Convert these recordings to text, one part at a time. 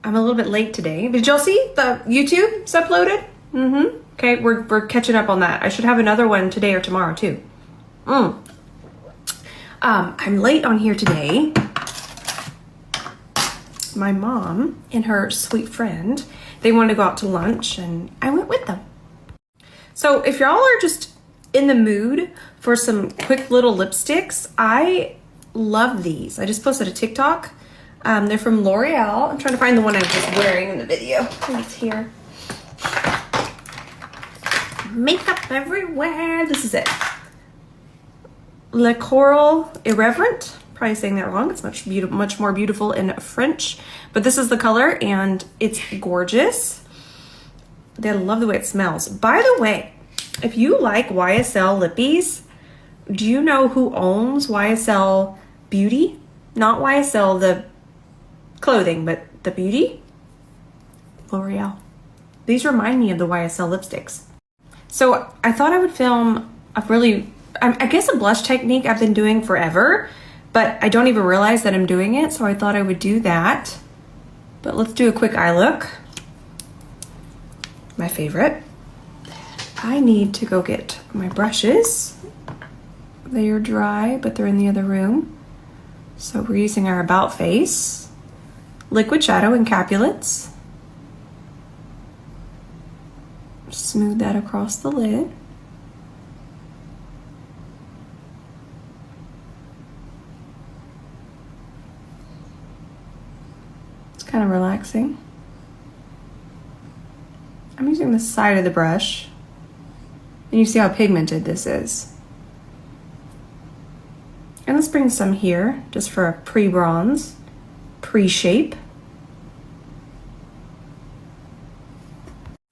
I'm a little bit late today. Did y'all see the YouTube's uploaded? Okay, we're catching up on that. I should have another one today or tomorrow too. I'm late on here today. My mom and her sweet friend, they wanted to go out to lunch and I went with them. So if y'all are just in the mood for some quick little lipsticks, I love these. I just posted a TikTok. They're from L'Oreal. I'm trying to find the one I was just wearing in the video. I think it's here. Makeup everywhere. This is it. Le Coral Irreverent. Probably saying that wrong. It's much more beautiful in French. But this is the color and it's gorgeous. I love the way it smells. By the way, if you like YSL lippies, do you know who owns YSL Beauty? Not YSL the clothing, but the beauty? L'Oreal. These remind me of the YSL lipsticks. So I thought I would film I guess a blush technique I've been doing forever, but I don't even realize that I'm doing it, so I thought I would do that. But let's do a quick eye look. My favorite. I need to go get my brushes. They are dry, but they're in the other room. So we're using our About Face liquid shadow encapsulates. Smooth that across the lid. It's kind of relaxing. I'm using the side of the brush, and you see how pigmented this is. And let's bring some here, just for a pre-bronze, pre-shape.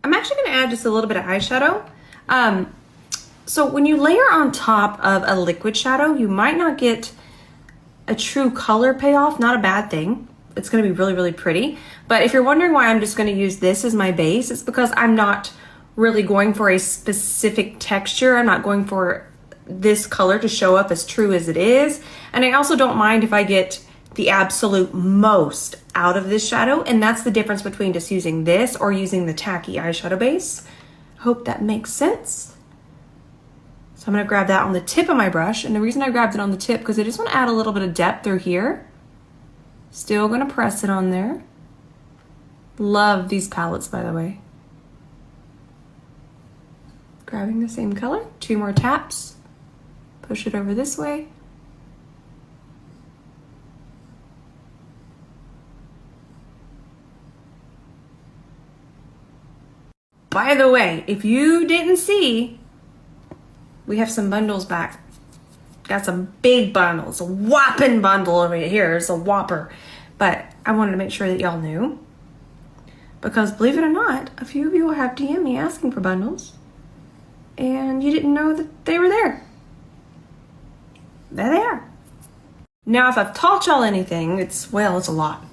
I'm actually gonna add just a little bit of eyeshadow. So when you layer on top of a liquid shadow, you might not get a true color payoff, not a bad thing. It's gonna be really, really pretty. But if you're wondering why I'm just gonna use this as my base, it's because I'm not really going for a specific texture. I'm not going for this color to show up as true as it is. And I also don't mind if I get the absolute most out of this shadow. And that's the difference between just using this or using the tacky eyeshadow base. Hope that makes sense. So I'm gonna grab that on the tip of my brush. And the reason I grabbed it on the tip, because I just wanna add a little bit of depth through here. Still gonna press it on there. Love these palettes, by the way. Grabbing the same color, 2 more taps. Push it over this way. By the way, if you didn't see, we have some bundles back. Got some big bundles, a whopping bundle over here. It's a whopper. But I wanted to make sure that y'all knew. Because believe it or not, a few of you have DM'd me asking for bundles. And you didn't know that they were there. They're there. Now, if I've taught y'all anything, it's a lot.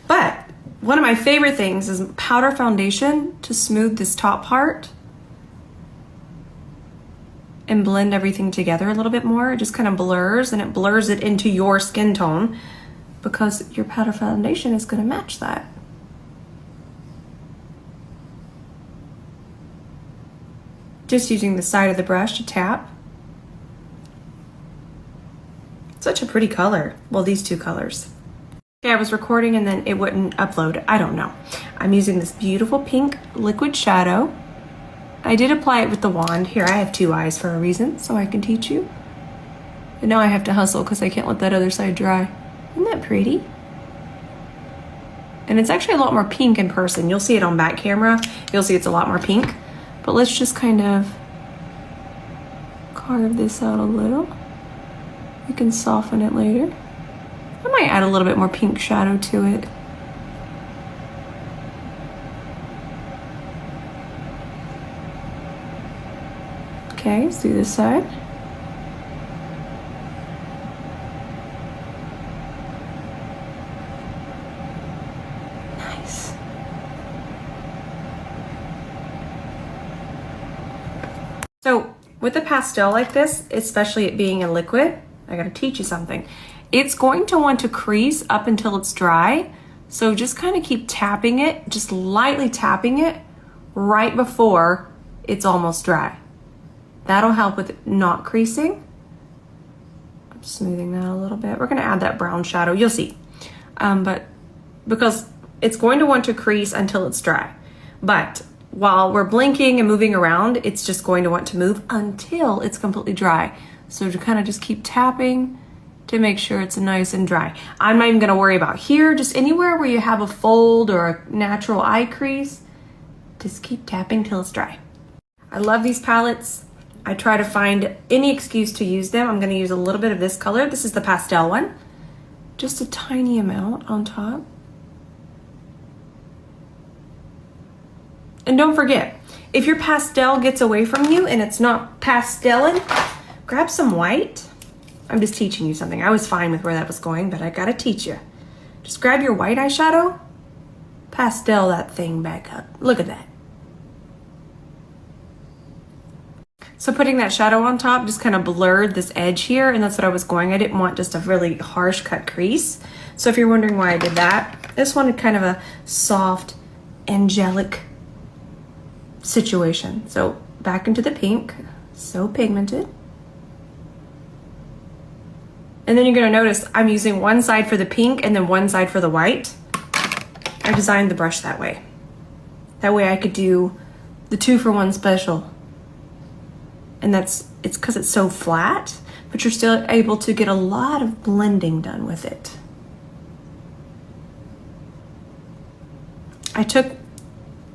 But one of my favorite things is powder foundation to smooth this top part and blend everything together a little bit more. It just kind of blurs, and it blurs it into your skin tone because your powder foundation is going to match that. Just using the side of the brush to tap. Such a pretty color. Well, these 2 colors. Okay, I was recording and then it wouldn't upload. I don't know. I'm using this beautiful pink liquid shadow. I did apply it with the wand. Here, I have 2 eyes for a reason, so I can teach you. And now I have to hustle because I can't let that other side dry. Isn't that pretty? And it's actually a lot more pink in person. You'll see it on back camera. You'll see it's a lot more pink. But let's just kind of carve this out a little. We can soften it later. I might add a little bit more pink shadow to it. Okay, let's do this side. Nice. So with a pastel like this, especially it being a liquid, I gotta teach you something. It's going to want to crease up until it's dry. So just kind of keep tapping it, just lightly tapping it right before it's almost dry. That'll help with not creasing. I'm smoothing that a little bit. We're gonna add that brown shadow, you'll see. But because it's going to want to crease until it's dry. But while we're blinking and moving around, it's just going to want to move until it's completely dry. So to kind of just keep tapping to make sure it's nice and dry. I'm not even gonna worry about here, just anywhere where you have a fold or a natural eye crease, just keep tapping till it's dry. I love these palettes. I try to find any excuse to use them. I'm gonna use a little bit of this color. This is the pastel one. Just a tiny amount on top. And don't forget, if your pastel gets away from you and it's not pastelling, grab some white. I'm just teaching you something. I was fine with where that was going, but I gotta teach you. Just grab your white eyeshadow, pastel that thing back up. Look at that. So putting that shadow on top just kind of blurred this edge here, and that's what I was going. I didn't want just a really harsh cut crease. So if you're wondering why I did that, this wanted kind of a soft, angelic situation. So back into the pink, so pigmented. And then you're gonna notice I'm using one side for the pink and then one side for the white. I designed the brush that way. That way I could do the 2-for-1 special. And it's because it's so flat, but you're still able to get a lot of blending done with it. I took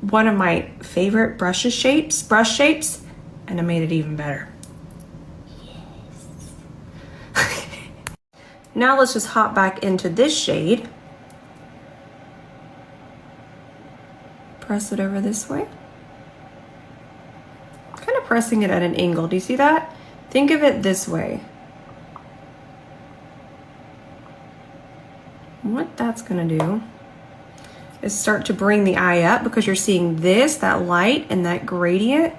one of my favorite brush shapes, and I made it even better. Now let's just hop back into this shade. Press it over this way. Kind of pressing it at an angle. Do you see that? Think of it this way. What that's gonna do is start to bring the eye up because you're seeing this, that light and that gradient.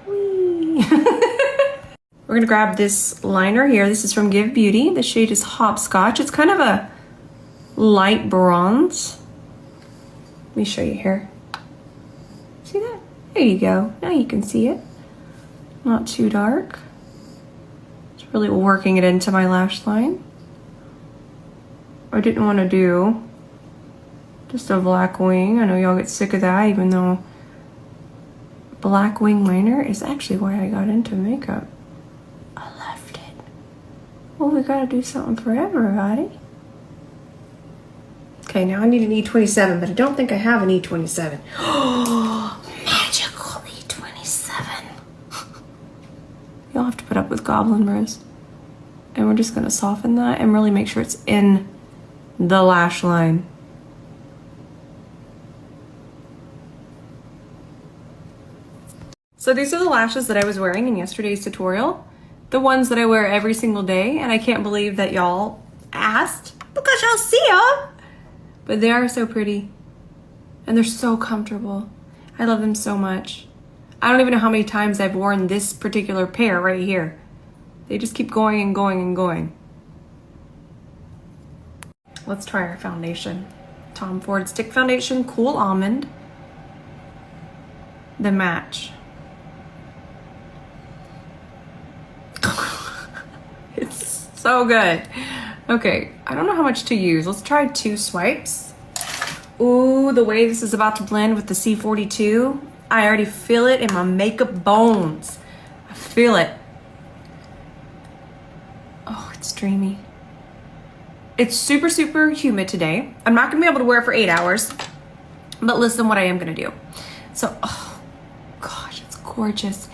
Whee. We're gonna grab this liner here. This is from Give Beauty. The shade is Hopscotch. It's kind of a light bronze. Let me show you here. See that? There you go. Now you can see it. Not too dark. Just really working it into my lash line. I didn't want to do just a black wing. I know y'all get sick of that, even though black wing liner is actually why I got into makeup. I loved it. Well, we gotta do something for everybody. Okay, now I need an E27, but I don't think I have an E27. Oh, magical E27. You'll have to put up with Goblin Rose. And we're just gonna soften that and really make sure it's in the lash line. So these are the lashes that I was wearing in yesterday's tutorial. The ones that I wear every single day, and I can't believe that y'all asked because y'all see them. But they are so pretty and they're so comfortable. I love them so much. I don't even know how many times I've worn this particular pair right here. They just keep going and going and going. Let's try our foundation. Tom Ford Stick Foundation, Cool Almond. The match. It's so good. Okay, I don't know how much to use. Let's try 2 swipes. Ooh, the way this is about to blend with the C42, I already feel it in my makeup bones. I feel it. Oh, it's dreamy. It's super, super humid today. I'm not gonna be able to wear it for 8 hours, but listen what I am gonna do. So, oh gosh, it's gorgeous.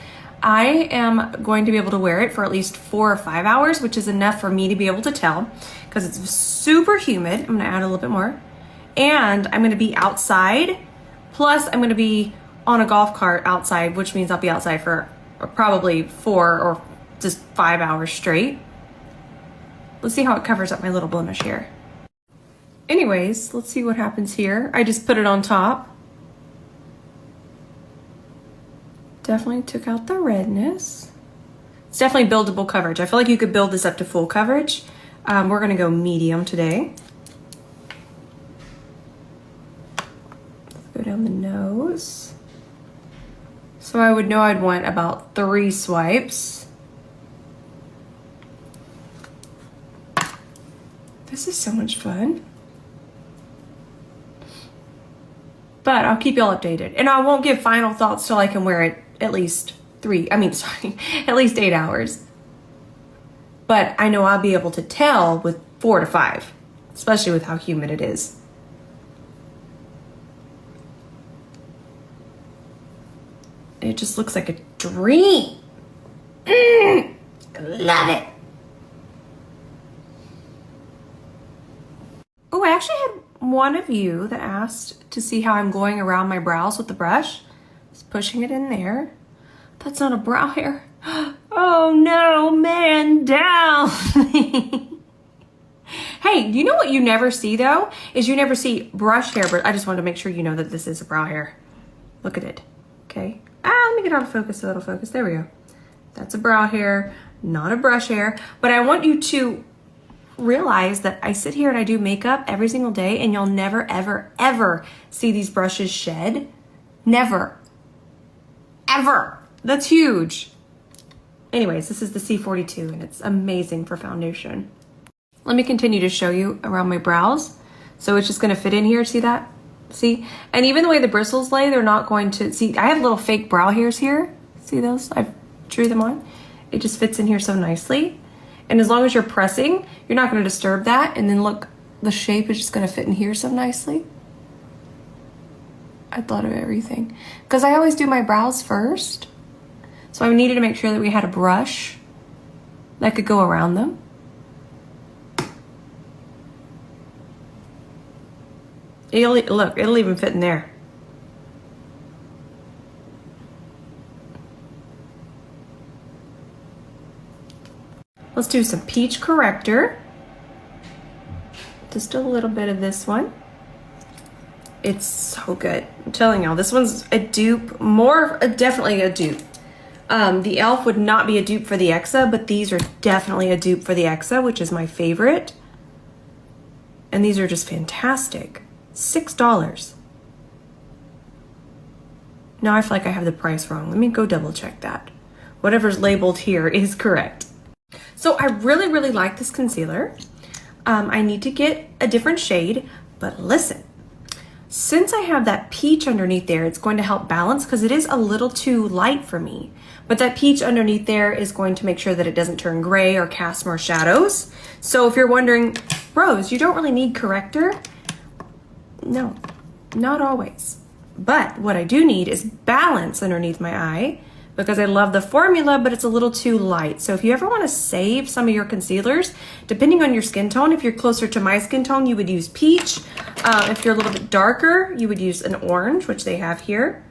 I am going to be able to wear it for at least 4 or 5 hours, which is enough for me to be able to tell because it's super humid. I'm gonna add a little bit more. And I'm gonna be outside. Plus I'm gonna be on a golf cart outside, which means I'll be outside for probably 4 or just 5 hours straight. Let's see how it covers up my little blemish here. Anyways, let's see what happens here. I just put it on top. Definitely took out the redness. It's definitely buildable coverage. I feel like you could build this up to full coverage. We're gonna go medium today. Go down the nose. So I would know I'd want about 3 swipes. This is so much fun. But I'll keep y'all updated. And I won't give final thoughts till I can wear it at least at least 8 hours. But I know I'll be able to tell with 4 to 5, especially with how humid it is. It just looks like a dream. Love it. Oh, I actually had one of you that asked to see how I'm going around my brows with the brush. Just pushing it in there. That's not a brow hair. Oh no, man down. Hey, you know what you never see though? Is you never see brush hair, but I just wanted to make sure you know that this is a brow hair. Look at it, okay? Let me get out of focus so it'll focus. There we go. That's a brow hair, not a brush hair. But I want you to realize that I sit here and I do makeup every single day and you'll never, ever, ever see these brushes shed. Never. Ever. That's huge. Anyways, this is the C42 and it's amazing for foundation. Let me continue to show you around my brows. So it's just gonna fit in here, see that? See? And even the way the bristles lay, they're not going to, see, I have little fake brow hairs here. See those? I drew them on. It just fits in here so nicely. And as long as you're pressing, you're not gonna disturb that. And then look, the shape is just gonna fit in here so nicely. I thought of everything. Because I always do my brows first. So I needed to make sure that we had a brush that could go around them. Look, it'll even fit in there. Let's do some peach corrector. Just a little bit of this one. It's so good. I'm telling y'all, this one's a dupe, definitely a dupe. The e.l.f. would not be a dupe for the Exa, but these are definitely a dupe for the Exa, which is my favorite. And these are just fantastic. $6. Now I feel like I have the price wrong. Let me go double check that. Whatever's labeled here is correct. So I really, really like this concealer. I need to get a different shade, but listen. Since I have that peach underneath there, it's going to help balance because it is a little too light for me. But that peach underneath there is going to make sure that it doesn't turn gray or cast more shadows. So if you're wondering, Rose, you don't really need corrector. No, not always. But what I do need is balance underneath my eye because I love the formula, but it's a little too light. So if you ever want to save some of your concealers, depending on your skin tone, if you're closer to my skin tone, you would use peach. If you're a little bit darker, you would use an orange, which they have here.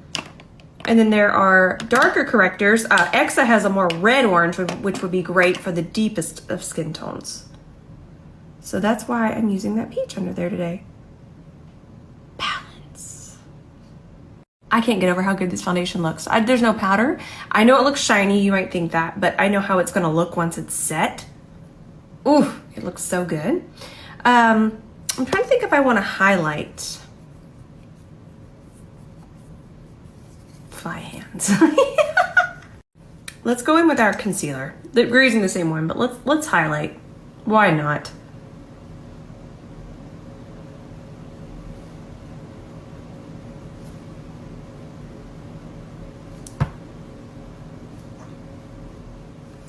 And then there are darker correctors. Exa has a more red orange, which would be great for the deepest of skin tones. So that's why I'm using that peach under there today. Balance. I can't get over how good this foundation looks. There's no powder. I know it looks shiny, you might think that, but I know how it's gonna look once it's set. Ooh, it looks so good. I'm trying to think if I wanna highlight. Fly hands. Let's go in with our concealer. We're using the same one, but let's highlight. Why not?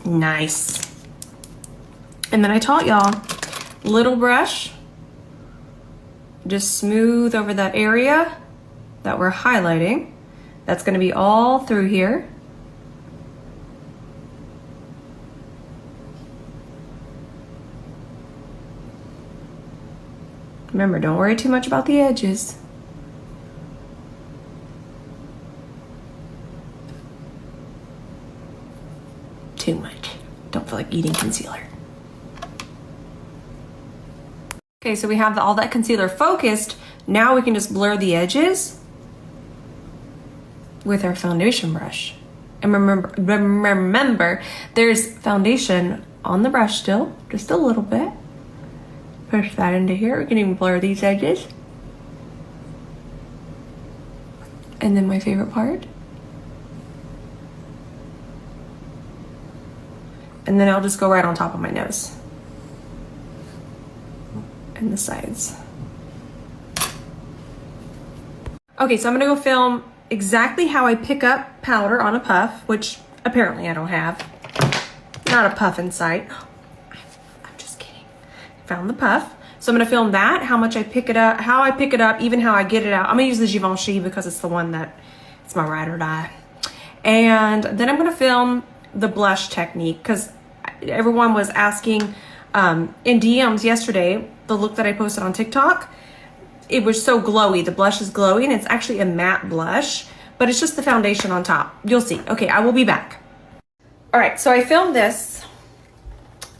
Nice. And then I taught y'all, little brush, just smooth over that area that we're highlighting. That's going to be all through here. Remember, don't worry too much about the edges. Too much. Don't feel like eating concealer. Okay, so we have all that concealer focused. Now we can just blur the edges with our foundation brush. And remember, there's foundation on the brush still, just a little bit. Push that into here. We can even blur these edges. And then my favorite part. And then I'll just go right on top of my nose. And the sides. Okay, so I'm gonna go film exactly how I pick up powder on a puff, which apparently I don't have. Not a puff in sight. I'm just kidding. Found the puff. So I'm gonna film that, how much I pick it up, how I pick it up, even how I get it out. I'm gonna use the Givenchy because it's the one that, it's my ride or die. And then I'm gonna film the blush technique because everyone was asking in DMs yesterday, the look that I posted on TikTok. It was so glowy. The blush is glowy and it's actually a matte blush, but it's just the foundation on top. You'll see. Okay, I will be back. All right, so I filmed this.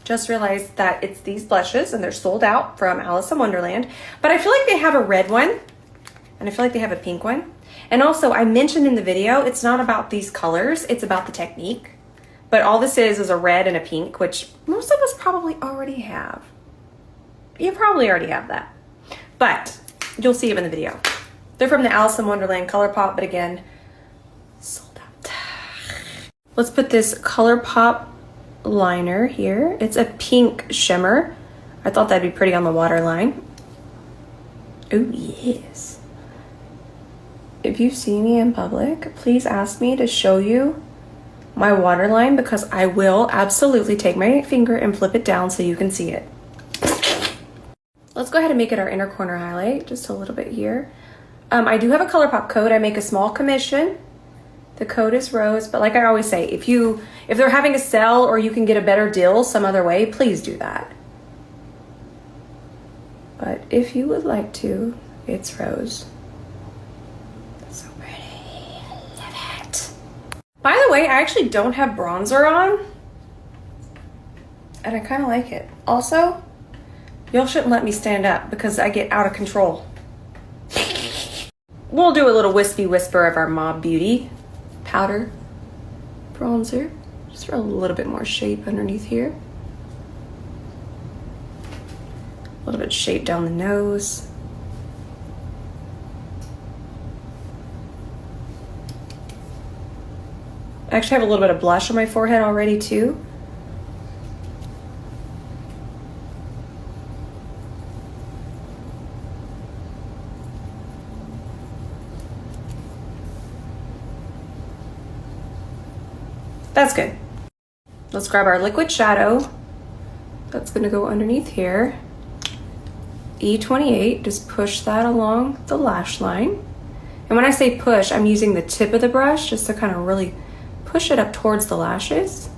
Just realized that it's these blushes and they're sold out from Alice in Wonderland, but I feel like they have a red one and I feel like they have a pink one. And also I mentioned in the video, it's not about these colors, it's about the technique. But all this is a red and a pink, which most of us probably already have. You probably already have that, but you'll see them in the video. They're from the Alice in Wonderland ColourPop, but again, sold out. Let's put this ColourPop liner here. It's a pink shimmer. I thought that'd be pretty on the waterline. Oh yes. If you see me in public, please ask me to show you my waterline because I will absolutely take my finger and flip it down so you can see it. Let's go ahead and make it our inner corner highlight, just a little bit here. I do have a ColourPop code. I make a small commission. The code is Rose, but like I always say, if they're having a sale or you can get a better deal some other way, please do that. But if you would like to, it's Rose. That's so pretty. I love it. By the way, I actually don't have bronzer on, and I kind of like it. Also, y'all shouldn't let me stand up because I get out of control. We'll do a little wispy whisper of our Mob Beauty powder bronzer. Just for a little bit more shape underneath here. A little bit of shape down the nose. I actually have a little bit of blush on my forehead already too. That's good. Let's grab our liquid shadow. That's gonna go underneath here. E28, just push that along the lash line. And when I say push, I'm using the tip of the brush just to kind of really push it up towards the lashes.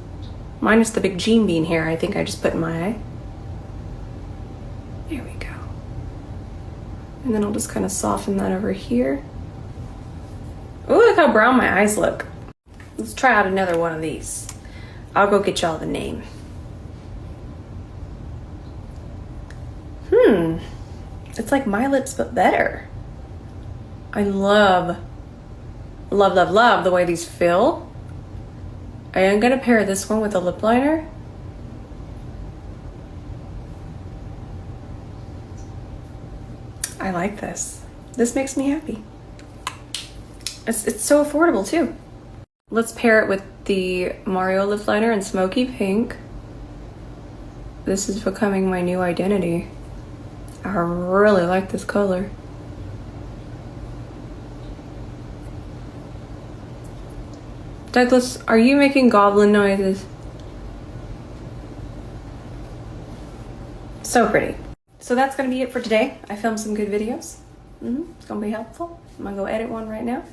Minus the big gene bean hair I think I just put in my eye. There we go. And then I'll just kind of soften that over here. Ooh, look how brown my eyes look. Let's try out another one of these. I'll go get y'all the name. It's like my lips, but better. I love the way these feel. I am gonna pair this one with a lip liner. I like this. This makes me happy. It's so affordable too. Let's pair it with the Mario lip liner in Smoky Pink. This is becoming my new identity. I really like this color. Douglas, are you making goblin noises? So pretty. So that's gonna be it for today. I filmed some good videos. It's gonna be helpful. I'm gonna go edit one right now.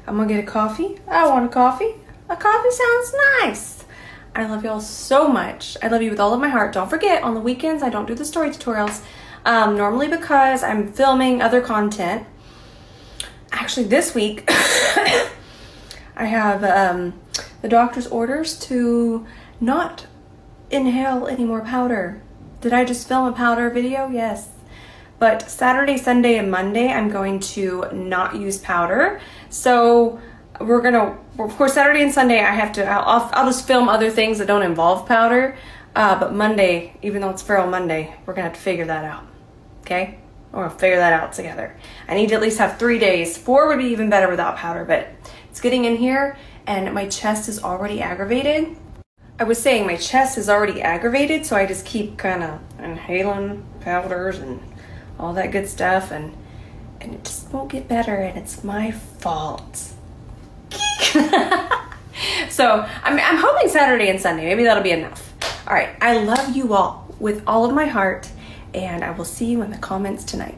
I'm gonna get a coffee. I want a coffee. A coffee sounds nice. I love y'all so much. I love you with all of my heart. Don't forget, on the weekends, I don't do the story tutorials. Normally because I'm filming other content. Actually, this week, I have the doctor's orders to not inhale any more powder. Did I just film a powder video? Yes. But Saturday, Sunday, and Monday, I'm going to not use powder. So we're gonna, of course, Saturday and Sunday, I'll just film other things that don't involve powder. But Monday, even though it's Feral Monday, we're gonna have to figure that out. Okay? We'll figure that out together. I need to at least have 3 days. 4 would be even better without powder, but it's getting in here and my chest is already aggravated. I was saying my chest is already aggravated, so I just keep kind of inhaling powders and all that good stuff, and it just won't get better, and it's my fault. So I'm hoping Saturday and Sunday, maybe that'll be enough. All right, I love you all with all of my heart, and I will see you in the comments tonight.